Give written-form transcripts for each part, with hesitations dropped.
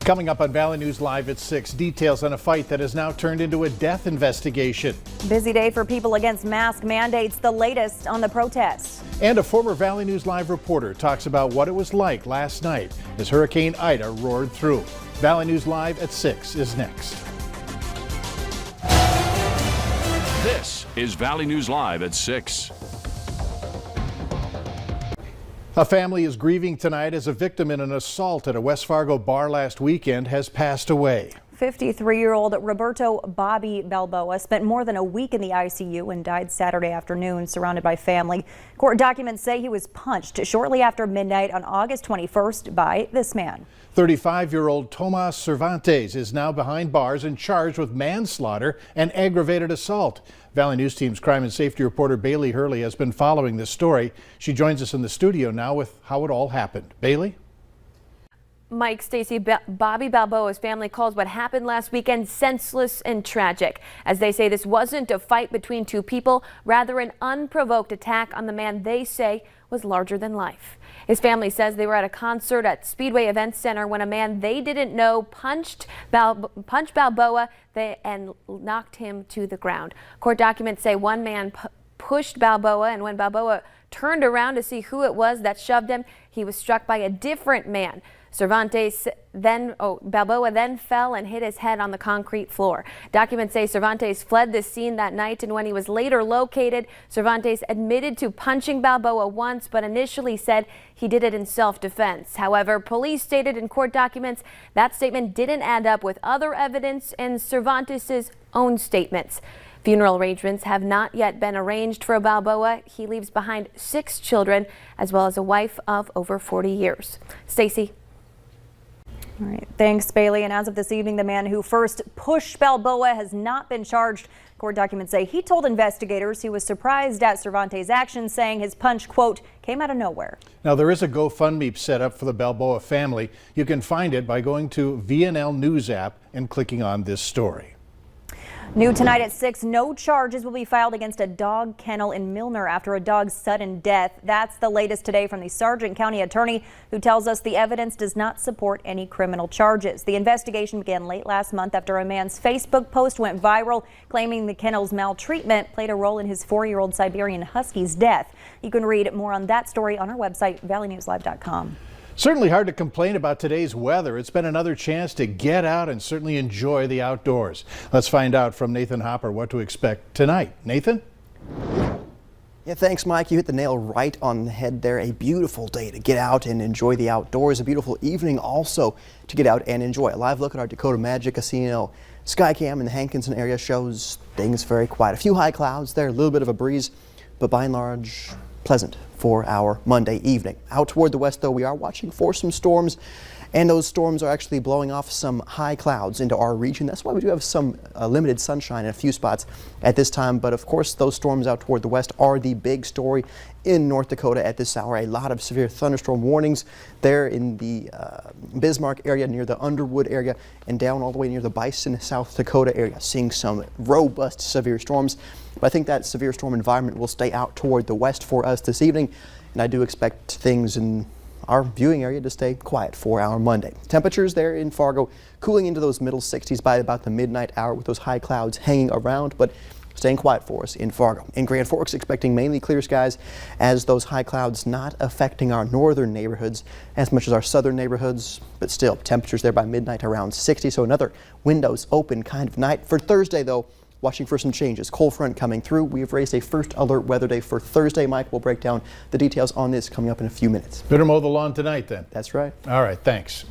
Coming up on Valley News Live at 6, details on a fight that has now turned into a death investigation. Busy day for people against mask mandates, the latest on the protests. And a former Valley News Live reporter talks about what it was like last night as Hurricane Ida roared through. Valley News Live at 6 is next. This is Valley News Live at 6. A family is grieving tonight as a victim in an assault at a West Fargo bar last weekend has passed away. 53-year-old Roberto Bobby Balboa spent more than a week in the ICU and died Saturday afternoon, surrounded by family. Court documents say he was punched shortly after midnight on August 21st by this man. 35-year-old Tomas Cervantes is now behind bars and charged with manslaughter and aggravated assault. Valley News Team's crime and safety reporter Bailey Hurley has been following this story. She joins us in the studio now with how it all happened. Bailey? Mike, Stacy, Bobby Balboa's family calls what happened last weekend senseless and tragic, as they say this wasn't a fight between two people, rather an unprovoked attack on the man they say was larger than life. His family says they were at a concert at Speedway Events Center when a man they didn't know punched Balboa and knocked him to the ground. Court documents say one man pushed Balboa, and when Balboa turned around to see who it was that shoved him, he was struck by a different man. Balboa then fell and hit his head on the concrete floor. Documents say Cervantes fled the scene that night, and when he was later located, Cervantes admitted to punching Balboa once, but initially said he did it in self-defense. However, police stated in court documents that statement didn't add up with other evidence and Cervantes' own statements. Funeral arrangements have not yet been arranged for Balboa. He leaves behind 6 children, as well as a wife of over 40 years. Stacy. All right, thanks, Bailey. And as of this evening, the man who first pushed Balboa has not been charged. Court documents say he told investigators he was surprised at Cervantes' actions, saying his punch, quote, came out of nowhere. Now, there is a GoFundMe set up for the Balboa family. You can find it by going to VNL News app and clicking on this story. New tonight at 6, no charges will be filed against a dog kennel in Milner after a dog's sudden death. That's the latest today from the Sargent County attorney, who tells us the evidence does not support any criminal charges. The investigation began late last month after a man's Facebook post went viral, claiming the kennel's maltreatment played a role in his 4-year-old Siberian Husky's death. You can read more on that story on our website, valleynewslive.com. Certainly hard to complain about today's weather. It's been another chance to get out and certainly enjoy the outdoors. Let's find out from Nathan Hopper what to expect tonight. Nathan? Yeah, thanks, Mike. You hit the nail right on the head there. A beautiful day to get out and enjoy the outdoors. A beautiful evening also to get out and enjoy. A live look at our Dakota Magic Casino Skycam in the Hankinson area shows things very quiet. A few high clouds there, a little bit of a breeze, but by and large, pleasant for our Monday evening. Out toward the west, though, we are watching for some storms, and those storms are actually blowing off some high clouds into our region. That's why we do have some limited sunshine in a few spots at this time. But of course, those storms out toward the west are the big story in North Dakota at this hour. A lot of severe thunderstorm warnings there in the Bismarck area, near the Underwood area, and down all the way near the Bison, South Dakota area, seeing some robust severe storms. But I think that severe storm environment will stay out toward the west for us this evening, and I do expect things in our viewing area to stay quiet for our Monday. Temperatures there in Fargo cooling into those middle 60s by about the midnight hour, with those high clouds hanging around, but staying quiet for us in Fargo. In Grand Forks, expecting mainly clear skies, as those high clouds not affecting our northern neighborhoods as much as our southern neighborhoods, but still temperatures there by midnight around 60. So another windows open kind of night. For Thursday, though, watching for some changes. Cold front coming through. We have raised a first alert weather day for Thursday. Mike will break down the details on this coming up in a few minutes. Better mow the lawn tonight then. That's right. All right, thanks.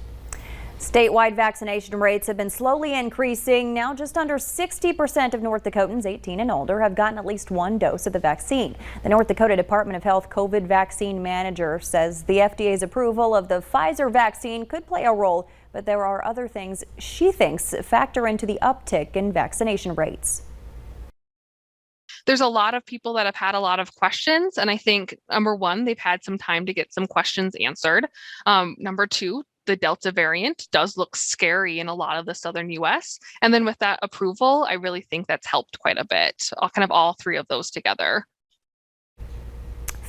Statewide vaccination rates have been slowly increasing. Now just under 60% of North Dakotans 18 and older have gotten at least one dose of the vaccine. The North Dakota Department of Health COVID vaccine manager says the FDA's approval of the Pfizer vaccine could play a role, but there are other things she thinks factor into the uptick in vaccination rates. There's a lot of people that have had a lot of questions, and I think number one, they've had some time to get some questions answered. Number two, the Delta variant does look scary in a lot of the southern US. And then with that approval, I really think that's helped quite a bit. All three of those together.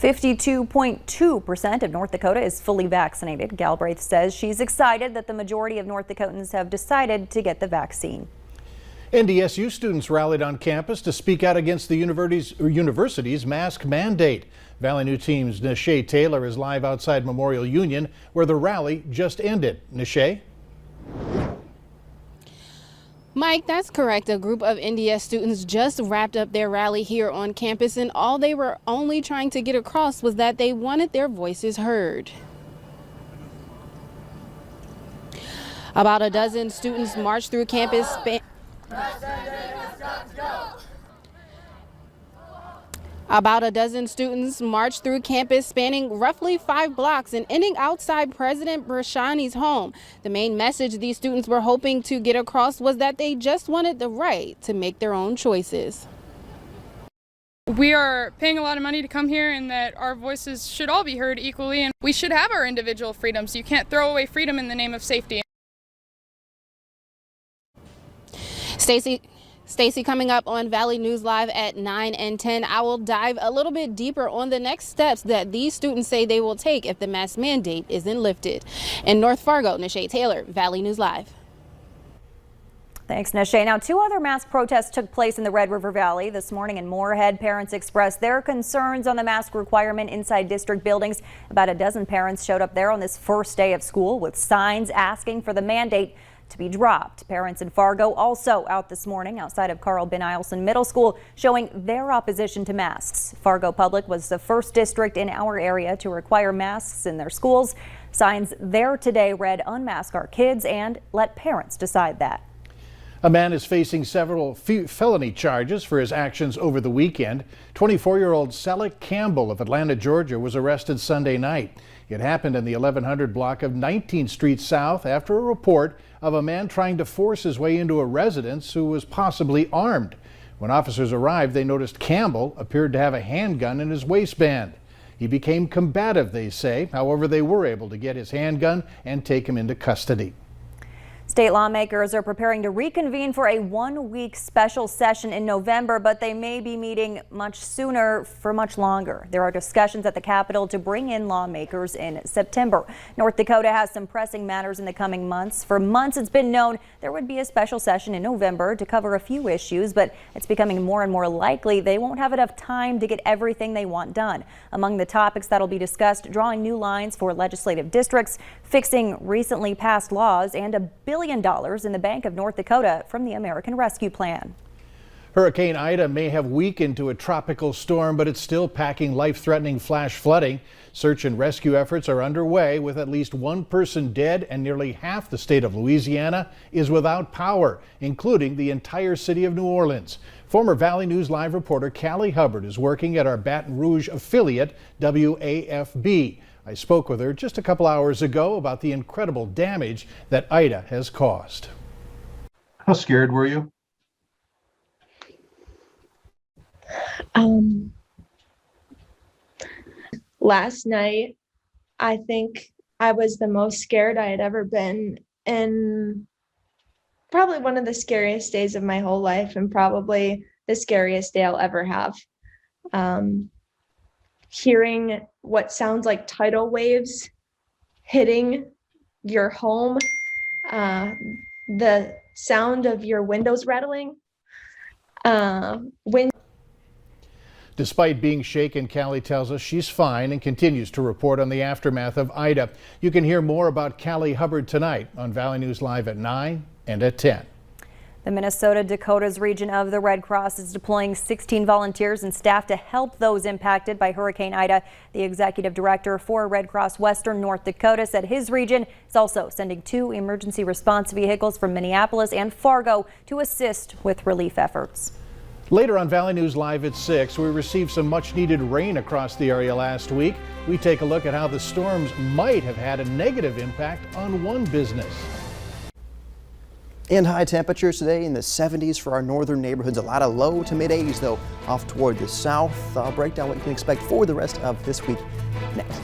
52.2% of North Dakota is fully vaccinated. Galbraith says she's excited that the majority of North Dakotans have decided to get the vaccine. NDSU students rallied on campus to speak out against the university's mask mandate. Valley News Team's Nishay Taylor is live outside Memorial Union, where the rally just ended. Nishay? Mike, that's correct. A group of NDS students just wrapped up their rally here on campus, and all they were only trying to get across was that they wanted their voices heard. About a dozen students marched through campus. About a dozen students marched through campus spanning roughly 5 blocks and ending outside President Brashani's home. The main message these students were hoping to get across was that they just wanted the right to make their own choices. We are paying a lot of money to come here, and that our voices should all be heard equally, and we should have our individual freedoms. You can't throw away freedom in the name of safety. Stacy, coming up on Valley News Live at 9 and 10, I will dive a little bit deeper on the next steps that these students say they will take if the mask mandate isn't lifted. In North Fargo, Nishay Taylor, Valley News Live. Thanks, Nishay. Now, 2 other mask protests took place in the Red River Valley this morning in Moorhead. Parents expressed their concerns on the mask requirement inside district buildings. About a dozen parents showed up there on this first day of school with signs asking for the mandate to be dropped. Parents in Fargo also out this morning outside of Carl Ben Eielson Middle School showing their opposition to masks. Fargo Public was the first district in our area to require masks in their schools. Signs there today read "Unmask our kids" and "Let parents decide that." A man is facing several felony charges for his actions over the weekend. 24-year-old Selleck Campbell of Atlanta, Georgia was arrested Sunday night. It happened in the 1100 block of 19th Street South after a report of a man trying to force his way into a residence who was possibly armed. When officers arrived, they noticed Campbell appeared to have a handgun in his waistband. He became combative, they say. However, they were able to get his handgun and take him into custody. State lawmakers are preparing to reconvene for a 1-week special session in November, but they may be meeting much sooner for much longer. There are discussions at the Capitol to bring in lawmakers in September. North Dakota has some pressing matters in the coming months. For months, it's been known there would be a special session in November to cover a few issues, but it's becoming more and more likely they won't have enough time to get everything they want done. Among the topics that'll be discussed, drawing new lines for legislative districts, fixing recently passed laws, and $1 billion in the Bank of North Dakota from the American Rescue Plan. Hurricane Ida may have weakened to a tropical storm, but it's still packing life-threatening flash flooding. Search and rescue efforts are underway with at least 1 person dead, and nearly half the state of Louisiana is without power, including the entire city of New Orleans. Former Valley News Live reporter Callie Hubbard is working at our Baton Rouge affiliate, WAFB. I spoke with her just a couple hours ago about the incredible damage that Ida has caused. How scared were you? Last night, I think I was the most scared I had ever been, and probably one of the scariest days of my whole life, and probably the scariest day I'll ever have. Hearing what sounds like tidal waves hitting your home, the sound of your windows rattling, Despite being shaken, Callie tells us she's fine and continues to report on the aftermath of Ida. You can hear more about Callie Hubbard tonight on Valley News Live at 9 and at 10. The Minnesota-Dakotas region of the Red Cross is deploying 16 volunteers and staff to help those impacted by Hurricane Ida. The executive director for Red Cross Western North Dakota said his region is also sending 2 emergency response vehicles from Minneapolis and Fargo to assist with relief efforts. Later on Valley News Live at 6, we received some much-needed rain across the area last week. We take a look at how the storms might have had a negative impact on one business. And high temperatures today in the 70s for our northern neighborhoods. A lot of low to mid 80s though off toward the south. I'll break down what you can expect for the rest of this week next.